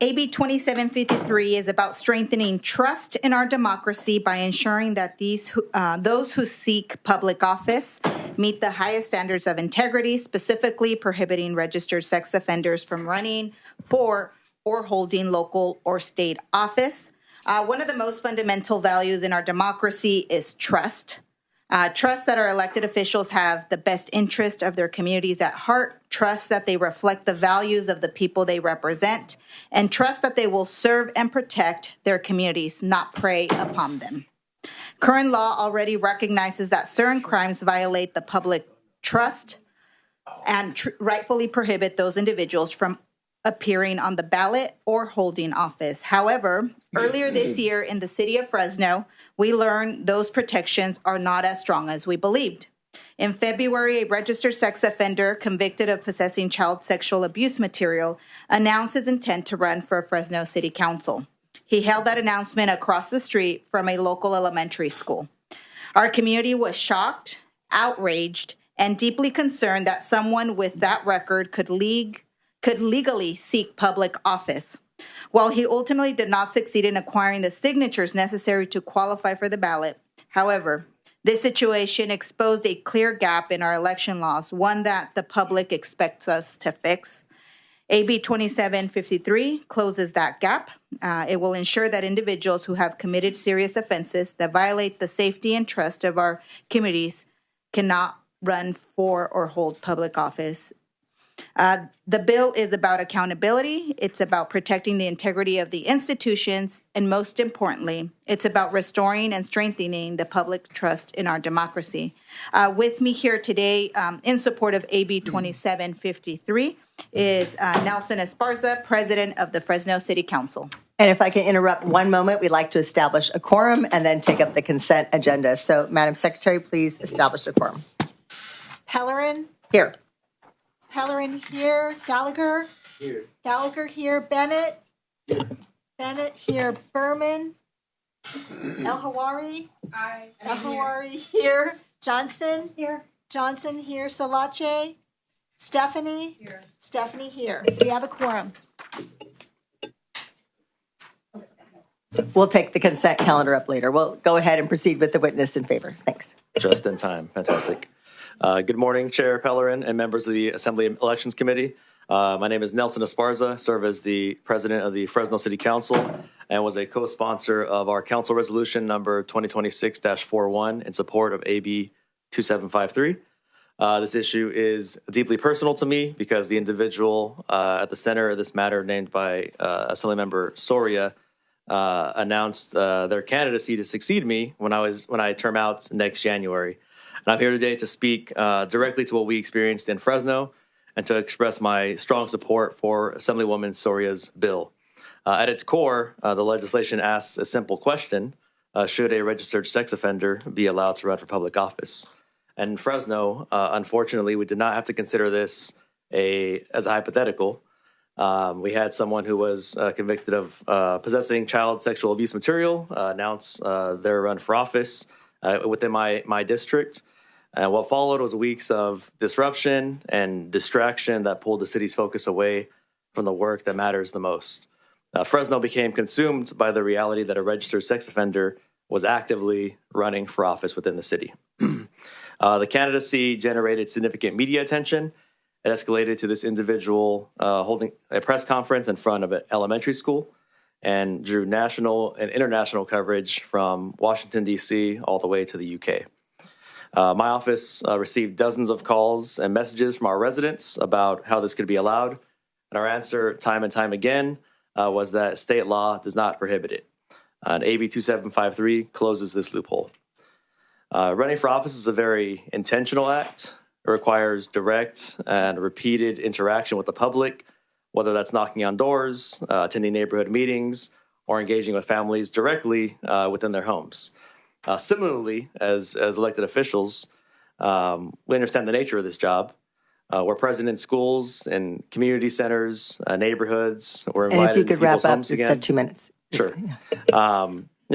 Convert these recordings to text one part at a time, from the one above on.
AB 2753 is about strengthening trust in our democracy by ensuring that those who seek public office meet the highest standards of integrity, specifically prohibiting registered sex offenders from running for or holding local or state office. One of the most fundamental values in our democracy is trust. Trust that our elected officials have the best interest of their communities at heart, trust that they reflect the values of the people they represent, and trust that they will serve and protect their communities, not prey upon them. Current law already recognizes that certain crimes violate the public trust and rightfully prohibit those individuals from appearing on the ballot or holding office. However, earlier this year in the city of Fresno, we learned those protections are not as strong as we believed. In February, a registered sex offender convicted of possessing child sexual abuse material announced his intent to run for Fresno City Council. He held that announcement across the street from a local elementary school. Our community was shocked, outraged, and deeply concerned that someone with that record could legally seek public office. While he ultimately did not succeed in acquiring the signatures necessary to qualify for the ballot, however, this situation exposed a clear gap in our election laws, one that the public expects us to fix. AB 2753 closes that gap. It will ensure that individuals who have committed serious offenses that violate the safety and trust of our communities cannot run for or hold public office. The bill is about accountability. It's about protecting the integrity of the institutions. And most importantly, it's about restoring and strengthening the public trust in our democracy. With me here today in support of AB 2753 is Nelson Esparza, President of the Fresno City Council. And if I can interrupt one moment, we'd like to establish a quorum and then take up the consent agenda. So, Madam Secretary, please establish the quorum. Pellerin? Here. Pellerin here. Gallagher? Here. Gallagher here. Bennett? Bennett here. Berman? El Hawari? Aye. El Hawari here. Johnson? Here. Johnson here. Salache? Stephanie? Here. Stephanie here. We have a quorum. We'll take the consent calendar up later. We'll go ahead and proceed with the witness in favor. Thanks. Just in time. Fantastic. Good morning, Chair Pellerin and members of the Assembly Elections Committee. My name is Nelson Esparza, serve as the President of the Fresno City Council, and was a co-sponsor of our Council Resolution number 2026-41 in support of AB 2753. This issue is deeply personal to me because the individual at the center of this matter, named by Assemblywoman Soria, announced their candidacy to succeed me when I term out next January. And I'm here today to speak directly to what we experienced in Fresno and to express my strong support for Assemblywoman Soria's bill. At its core, the legislation asks a simple question: should a registered sex offender be allowed to run for public office? And in Fresno, unfortunately, we did not have to consider this as a hypothetical. We had someone who was convicted of possessing child sexual abuse material announce their run for office within my district. And what followed was weeks of disruption and distraction that pulled the city's focus away from the work that matters the most. Fresno became consumed by the reality that a registered sex offender was actively running for office within the city. The candidacy generated significant media attention. It escalated to this individual holding a press conference in front of an elementary school and drew national and international coverage from Washington, D.C., all the way to the UK. My office received dozens of calls and messages from our residents about how this could be allowed. And our answer time and time again was that state law does not prohibit it. And AB 2753 closes this loophole. Running for office is a very intentional act. It requires direct and repeated interaction with the public, whether that's knocking on doors, attending neighborhood meetings, or engaging with families directly within their homes. Similarly, as elected officials, we understand the nature of this job. We're present in schools and community centers, neighborhoods. We're invited And if you could to people's wrap up, homes you again. said 2 minutes. Sure.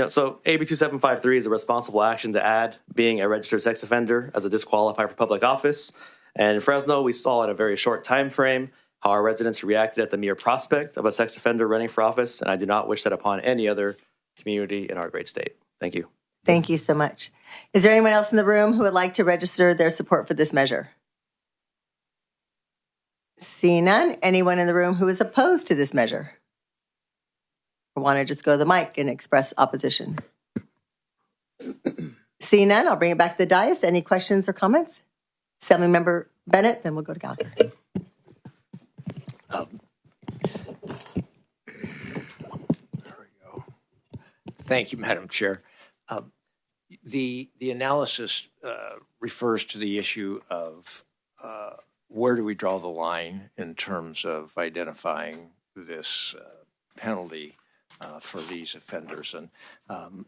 So AB 2753 is a responsible action to add being a registered sex offender as a disqualifier for public office. And in Fresno, we saw in a very short time frame how our residents reacted at the mere prospect of a sex offender running for office, and I do not wish that upon any other community in our great state. Thank you. Thank you so much. Is there anyone else in the room who would like to register their support for this measure? Seeing none, anyone in the room who is opposed to this measure? Or want to just go to the mic and express opposition? Seeing none, I'll bring it back to the dais. Any questions or comments? Assemblymember Bennett, then we'll go to Gallagher. Thank you, Madam Chair. The analysis refers to the issue of where do we draw the line in terms of identifying this penalty for these offenders. And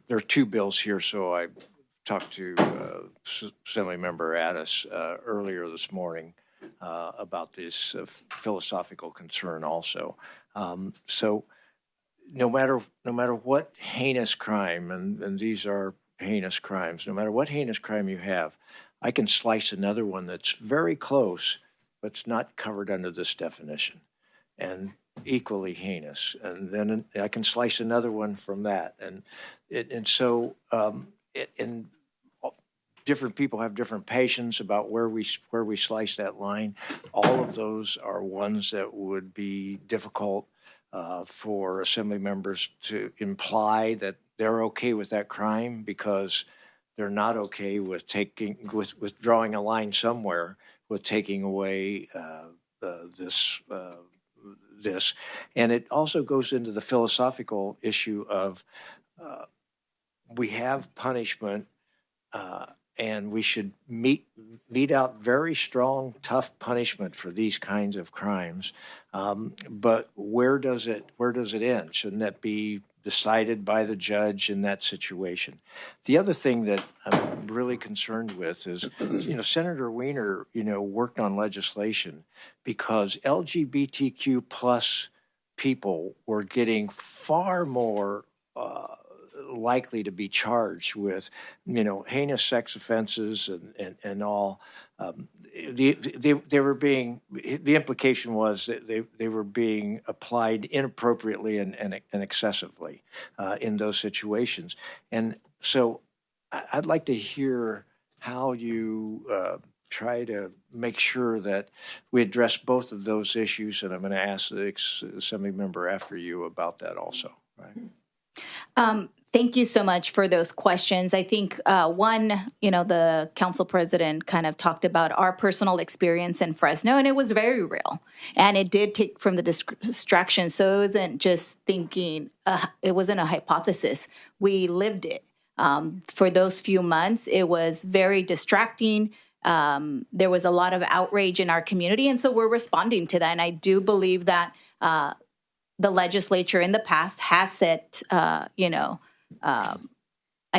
there are two bills here, so I talked to Assemblymember Addis earlier this morning about this philosophical concern also. So no matter what heinous crime, and these are heinous crimes, no matter what heinous crime you have, I can slice another one that's very close, but it's not covered under this definition, and equally heinous. And then I can slice another one from that. And so different people have different patience about where we slice that line. All of those are ones that would be difficult for Assembly members to imply that they're okay with that crime because they're not okay with drawing a line somewhere with taking away this. And it also goes into the philosophical issue of we have punishment and we should mete out very strong, tough punishment for these kinds of crimes. But where does it end? Shouldn't that be decided by the judge in that situation? The other thing that I'm really concerned with is, Senator Wiener, worked on legislation because LGBTQ plus people were getting far more likely to be charged with, heinous sex offenses and all. They were being, the implication was that they were being applied inappropriately and excessively in those situations. And so I'd like to hear how you try to make sure that we address both of those issues. And I'm going to ask the Assembly member after you about that also. Right? Thank you so much for those questions. I think one, the council president kind of talked about our personal experience in Fresno, and it was very real. And it did take from the distraction. So it wasn't just thinking, it wasn't a hypothesis. We lived it. For those few months, it was very distracting. There was a lot of outrage in our community. And so we're responding to that. And I do believe that the legislature in the past has set, I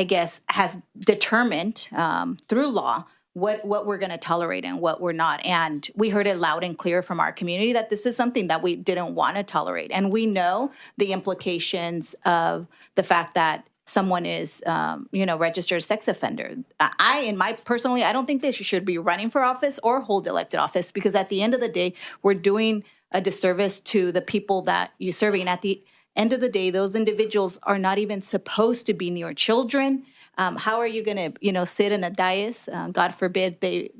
guess, has determined through law what we're going to tolerate and what we're not. And we heard it loud and clear from our community that this is something that we didn't want to tolerate. And we know the implications of the fact that someone is, registered sex offender. Personally, I don't think they should be running for office or hold elected office, because at the end of the day, we're doing a disservice to the people that you're serving. At the end of the day, those individuals are not even supposed to be near children. How are you going to, sit in a dais? God forbid they,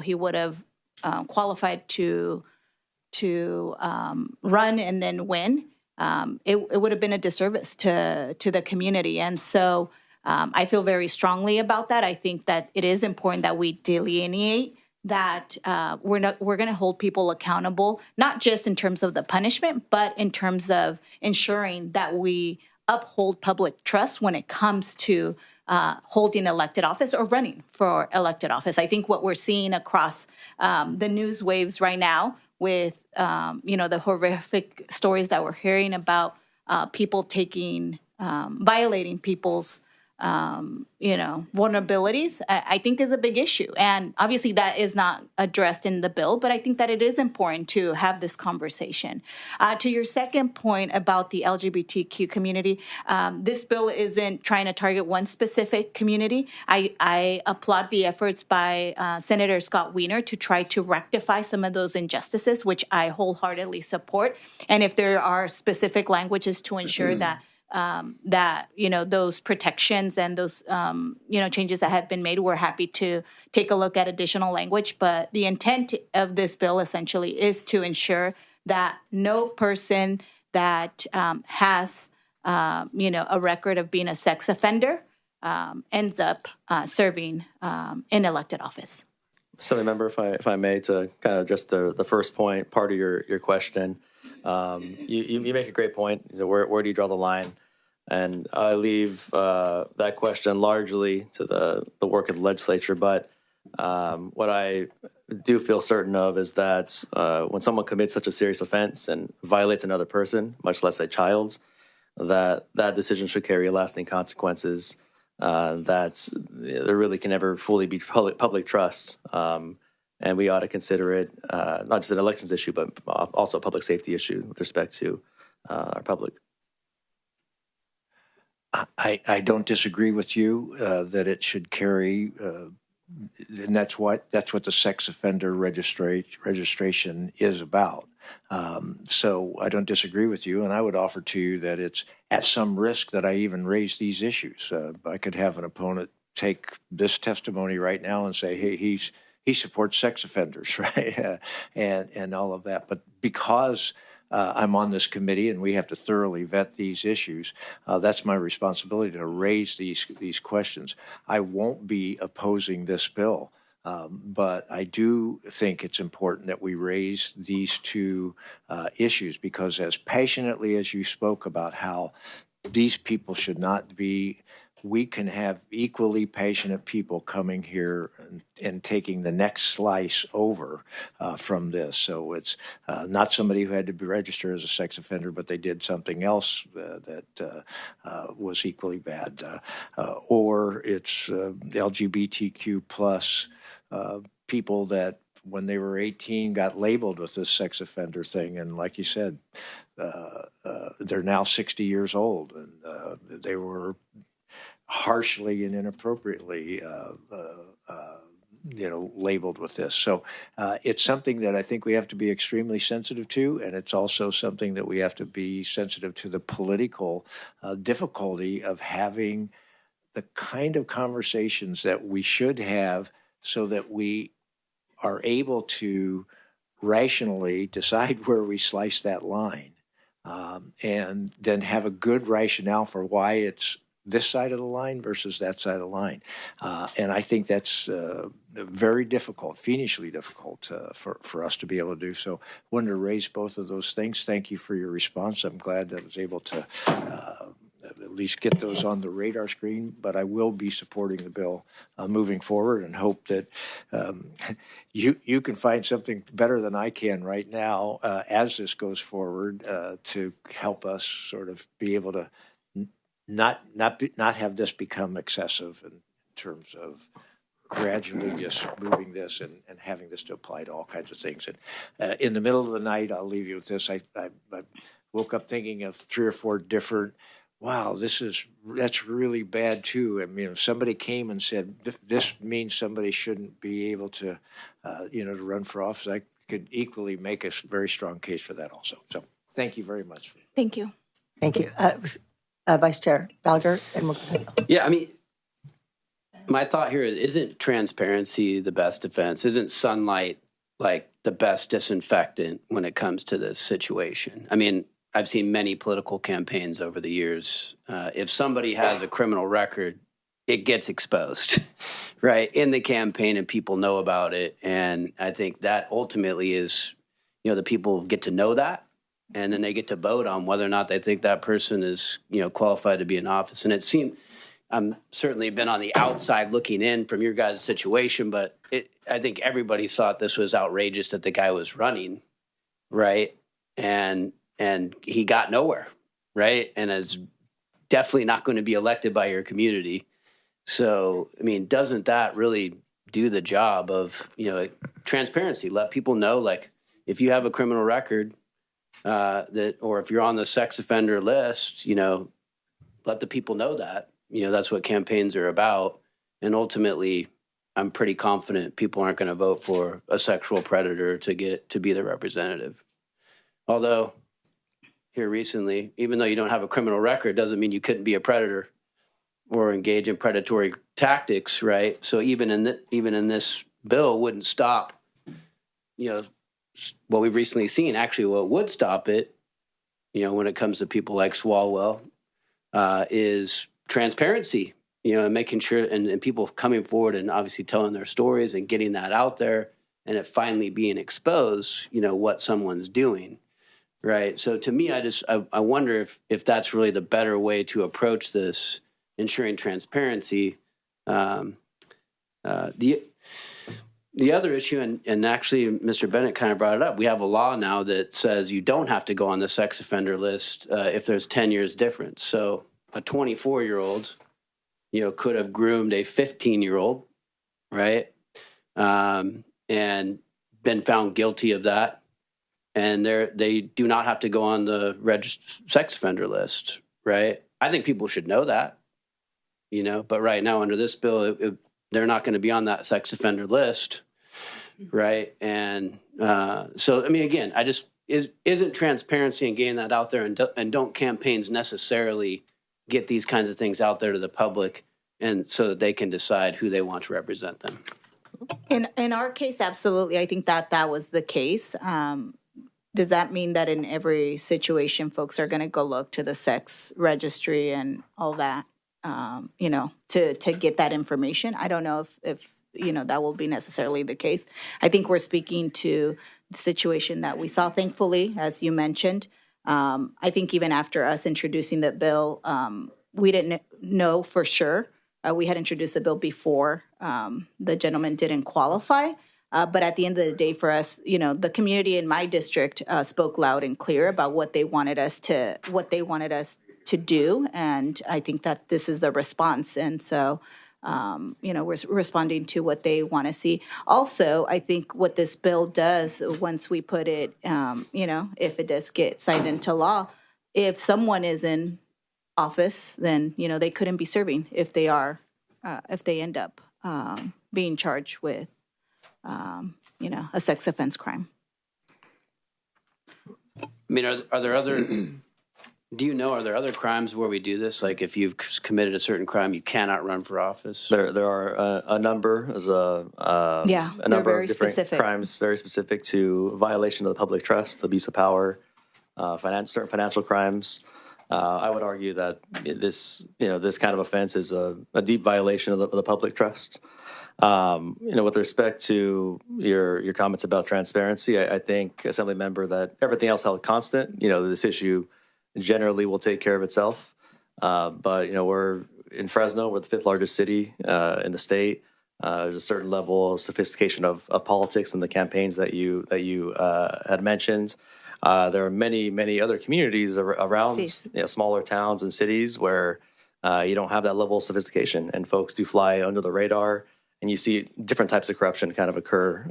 he would have qualified to run and then win. It would have been a disservice to the community. And so I feel very strongly about that. I think that it is important that we delineate that we're going to hold people accountable, not just in terms of the punishment, but in terms of ensuring that we uphold public trust when it comes to holding elected office or running for elected office. I think what we're seeing across the news waves right now with, the horrific stories that we're hearing about people violating people's vulnerabilities, I think is a big issue. And obviously that is not addressed in the bill, but I think that it is important to have this conversation. To your second point about the LGBTQ community, this bill isn't trying to target one specific community. I applaud the efforts by Senator Scott Wiener to try to rectify some of those injustices, which I wholeheartedly support. And if there are specific languages to ensure that those protections and those changes that have been made, we're happy to take a look at additional language. But the intent of this bill essentially is to ensure that no person that has a record of being a sex offender ends up serving in elected office. Assembly member, if I may, to kind of address the first point, part of your question. You make a great point. Where do you draw the line? And I leave that question largely to the work of the legislature. But what I do feel certain of is that when someone commits such a serious offense and violates another person, much less a child's, that decision should carry lasting consequences. That there really can never fully be public trust. And we ought to consider it not just an elections issue, but also a public safety issue with respect to our public. I don't disagree with you that it should carry, and that's what the sex offender registration is about. So I don't disagree with you, and I would offer to you that it's at some risk that I even raise these issues. I could have an opponent take this testimony right now and say, hey, he supports sex offenders, right? and all of that. But because I'm on this committee and we have to thoroughly vet these issues, that's my responsibility to raise these questions. I won't be opposing this bill. But I do think it's important that we raise these two issues, because as passionately as you spoke about how these people should not be, we can have equally passionate people coming here and taking the next slice over from this. So it's not somebody who had to be registered as a sex offender, but they did something else that was equally bad. Or it's LGBTQ plus people that when they were 18 got labeled with this sex offender thing. And like you said, they're now 60 years old, and they were harshly and inappropriately labeled with this. So it's something that I think we have to be extremely sensitive to, and it's also something that we have to be sensitive to the political difficulty of having the kind of conversations that we should have so that we are able to rationally decide where we slice that line, and then have a good rationale for why it's this side of the line versus that side of the line. And I think that's very difficult, fiendishly difficult for us to be able to do. So I wanted to raise both of those things. Thank you for your response. I'm glad that I was able to at least get those on the radar screen, but I will be supporting the bill moving forward, and hope that you can find something better than I can right now as this goes forward to help us sort of be able to not have this become excessive in terms of gradually just moving this and having this to apply to all kinds of things. And in the middle of the night, I'll leave you with this. I woke up thinking of 3 or 4 different, wow, that's really bad too. I mean, if somebody came and said, this means somebody shouldn't be able to, to run for office, I could equally make a very strong case for that also. So thank you very much. Thank you. Thank you. Vice Chair Gallagher. Yeah, I mean, my thought here is, isn't transparency the best defense? Isn't sunlight like the best disinfectant when it comes to this situation? I mean, I've seen many political campaigns over the years. If somebody has a criminal record, it gets exposed, right, in the campaign, and people know about it. And I think that ultimately is, the people get to know that, and then they get to vote on whether or not they think that person is, qualified to be in office. And it seemed, I'm certainly been on the outside looking in from your guys' situation, but I think everybody thought this was outrageous that the guy was running, right? And he got nowhere, right? And as definitely not going to be elected by your community. So, I mean, doesn't that really do the job of, transparency? Let people know, like, if you have a criminal record, or if you're on the sex offender list, let the people know that. That's what campaigns are about. And ultimately, I'm pretty confident people aren't going to vote for a sexual predator to get to be their representative. Although, here recently, even though you don't have a criminal record, doesn't mean you couldn't be a predator or engage in predatory tactics, right? So even in this bill wouldn't stop, what we've recently seen. Actually, what would stop it, when it comes to people like Swalwell, is transparency, and making sure and people coming forward and obviously telling their stories and getting that out there and it finally being exposed, what someone's doing. Right. So to me, I wonder if that's really the better way to approach this, ensuring transparency. The other issue, and actually Mr. Bennett kind of brought it up, we have a law now that says you don't have to go on the sex offender list if there's 10 years difference. So a 24-year-old, could have groomed a 15-year-old, right, and been found guilty of that. And they do not have to go on the registered sex offender list, right? I think people should know that, But right now, under this bill, they're not going to be on that sex offender list, right? And so, I mean, again, isn't transparency and getting that out there, and don't campaigns necessarily get these kinds of things out there to the public, and so that they can decide who they want to represent them? In our case, absolutely. I think that was the case. Does that mean that in every situation, folks are going to go look to the sex registry and all that, to get that information? I don't know if that will be necessarily the case. I think we're speaking to the situation that we saw, thankfully, as you mentioned. I think even after us introducing the bill, we didn't know for sure. We had introduced the bill before the gentleman didn't qualify. But at the end of the day, for us, the community in my district spoke loud and clear about what they wanted us to do, and I think that this is the response. And so, we're responding to what they want to see. Also, I think what this bill does, once we put it, if it does get signed into law, if someone is in office, then they couldn't be serving if they end up being charged with a sex offense crime. I mean, are there other, are there other crimes where we do this? Like if you've committed a certain crime, you cannot run for office? There are a number, a number of different specific crimes very specific to violation of the public trust, abuse of power, certain financial crimes. I would argue that this kind of offense is a deep violation of the public trust. With respect to your comments about transparency, I think, Assembly Member, that everything else held constant, this issue generally will take care of itself. But we're in Fresno, we're the fifth largest city in the state. There's a certain level of sophistication of politics in the campaigns that you had mentioned. There are many other communities around smaller towns and cities where you don't have that level of sophistication, and folks do fly under the radar. And you see different types of corruption kind of occur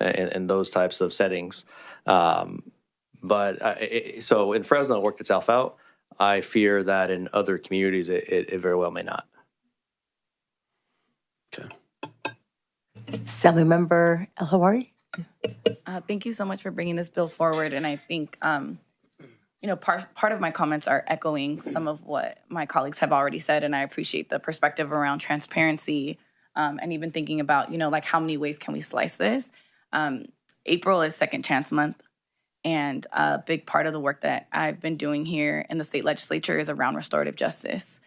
in those types of settings. So in Fresno, it worked itself out. I fear that in other communities, it very well may not. Okay. Assemblymember El-Hawari. Thank you so much for bringing this bill forward. And I think, part of my comments are echoing some of what my colleagues have already said. And I appreciate the perspective around transparency. And even thinking about, how many ways can we slice this? April is Second Chance Month. And a big part of the work that I've been doing here in the state legislature is around restorative justice.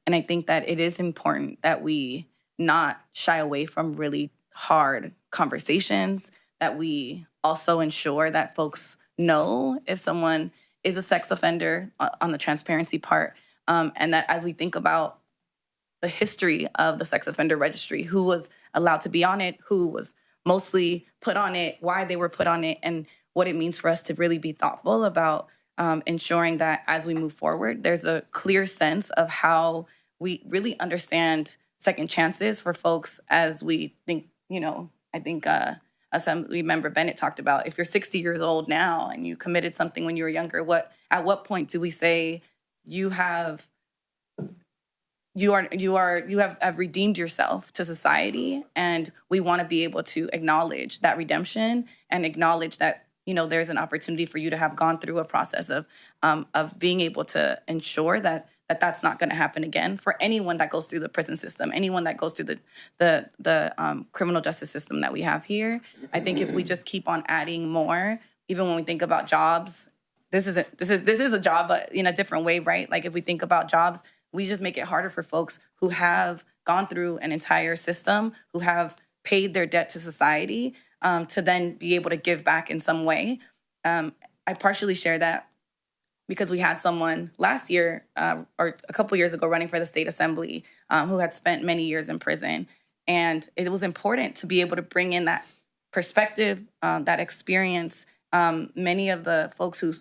And I think that it is important that we not shy away from really hard conversations, that we also ensure that folks know if someone is a sex offender on the transparency part. And that as we think about the history of the sex offender registry, who was allowed to be on it, who was mostly put on it, why they were put on it, and what it means for us to really be thoughtful about ensuring that as we move forward, there's a clear sense of how we really understand second chances for folks as we think, I think Assembly Member Bennett talked about, if you're 60 years old now and you committed something when you were younger, at what point do we say you have redeemed yourself to society? And we want to be able to acknowledge that redemption and acknowledge that, there's an opportunity for you to have gone through a process of being able to ensure that that's not going to happen again for anyone that goes through the prison system, anyone that goes through the criminal justice system that we have here. I think if we just keep on adding more, even when we think about jobs, this is a job, but in a different way, right? Like if we think about jobs, we just make it harder for folks who have gone through an entire system, who have paid their debt to society, to then be able to give back in some way. I partially share that because we had someone last year or a couple years ago running for the state assembly who had spent many years in prison. And it was important to be able to bring in that perspective, that experience. Many of the folks who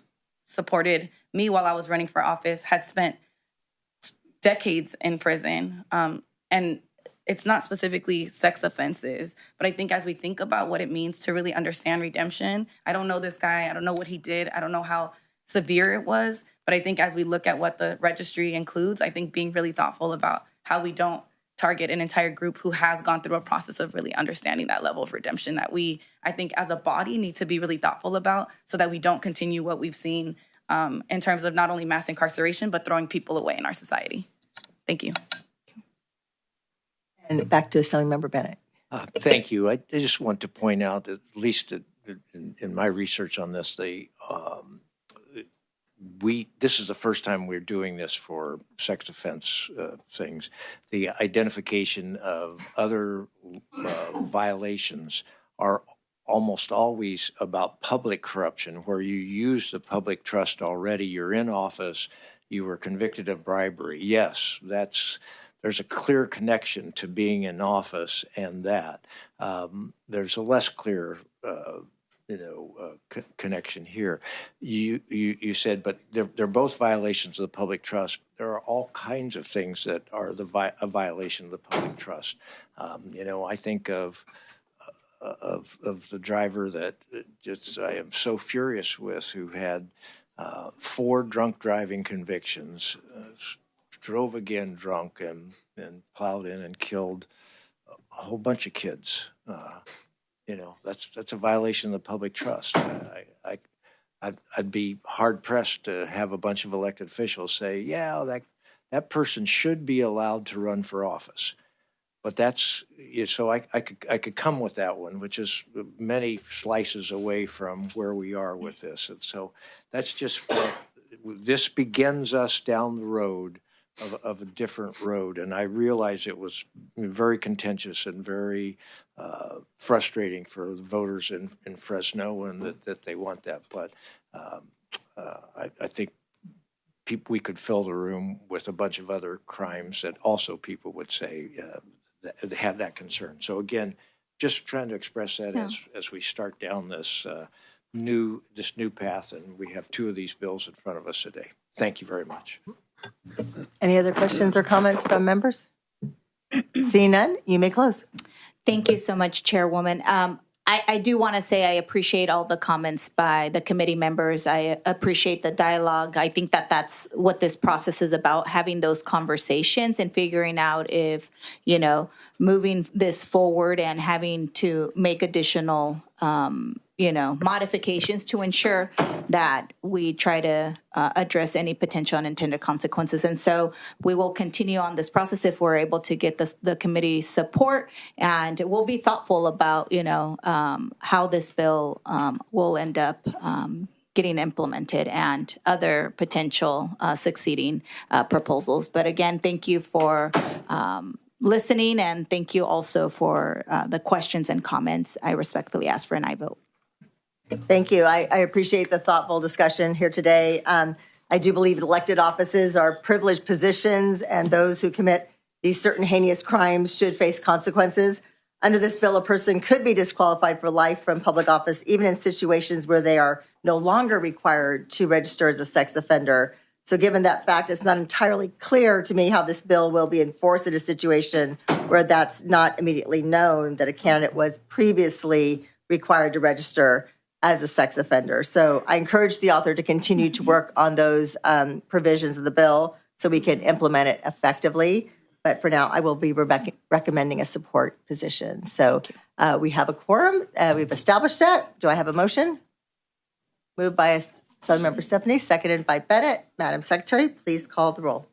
supported me while I was running for office had spent decades in prison. And it's not specifically sex offenses, but I think as we think about what it means to really understand redemption, I don't know this guy, I don't know what he did, I don't know how severe it was, but I think as we look at what the registry includes, I think being really thoughtful about how we don't target an entire group who has gone through a process of really understanding that level of redemption that we, I think as a body, need to be really thoughtful about so that we don't continue what we've seen in terms of not only mass incarceration, but throwing people away in our society. Thank you. And back to Assemblymember Bennett. Thank you. I just want to point out, at least in my research on this, this is the first time we're doing this for sex offense things. The identification of other violations are almost always about public corruption, where you use the public trust already. You're in office. You were convicted of bribery. Yes, there's a clear connection to being in office and that. There's a less clear connection here. You said, but they're both violations of the public trust. There are all kinds of things that are a violation of the public trust. I think of the driver that I am so furious with, who had 4 drunk driving convictions, drove again drunk, and plowed in and killed a whole bunch of kids. That's a violation of the public trust. I'd be hard pressed to have a bunch of elected officials say, yeah, that person should be allowed to run for office. But that's, so I could come with that one, which is many slices away from where we are with this. And so that's just this begins us down the road of a different road. And I realize it was very contentious and very frustrating for the voters in Fresno, and that they want that. But I think we could fill the room with a bunch of other crimes that also people would say that have that concern. So again, just trying to express that as we start down this new path, and we have 2 of these bills in front of us today. Thank you very much. Any other questions or comments from members? Seeing none, you may close. Thank you so much, Chairwoman. I do want to say I appreciate all the comments by the committee members. I appreciate the dialogue. I think that that's what this process is about, having those conversations and figuring out if, moving this forward and having to make additional, modifications to ensure that we try to address any potential unintended consequences. And so we will continue on this process if we're able to get the committee support, and we'll be thoughtful about, how this bill will end up getting implemented and other potential succeeding proposals. But again, thank you for listening, and thank you also for the questions and comments. I respectfully ask for an aye vote. Thank you. I appreciate the thoughtful discussion here today. I do believe elected offices are privileged positions, and those who commit these certain heinous crimes should face consequences. Under this bill, a person could be disqualified for life from public office, even in situations where they are no longer required to register as a sex offender. So given that fact, it's not entirely clear to me how this bill will be enforced in a situation where that's not immediately known that a candidate was previously required to register as a sex offender. So I encourage the author to continue to work on those provisions of the bill so we can implement it effectively. But for now, I will be recommending a support position. So we have a quorum. We've established that. Do I have a motion? Moved by Assemblymember Stephanie, seconded by Bennett. Madam Secretary, please call the roll.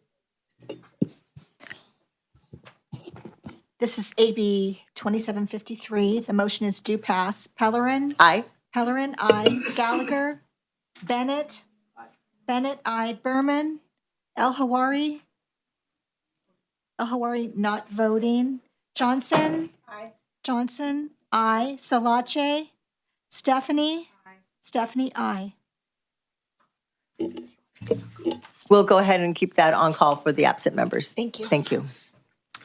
This is AB 2753. The motion is do pass. Pellerin? Aye. Pellerin, aye. Gallagher? Bennett? Bennett, aye. Berman? El-Hawari? El-Hawari not voting. Johnson? Aye. Johnson, aye. Salache? Stephanie? Aye. Stephanie, aye. We'll go ahead and keep that on call for the absent members. Thank you. Thank you.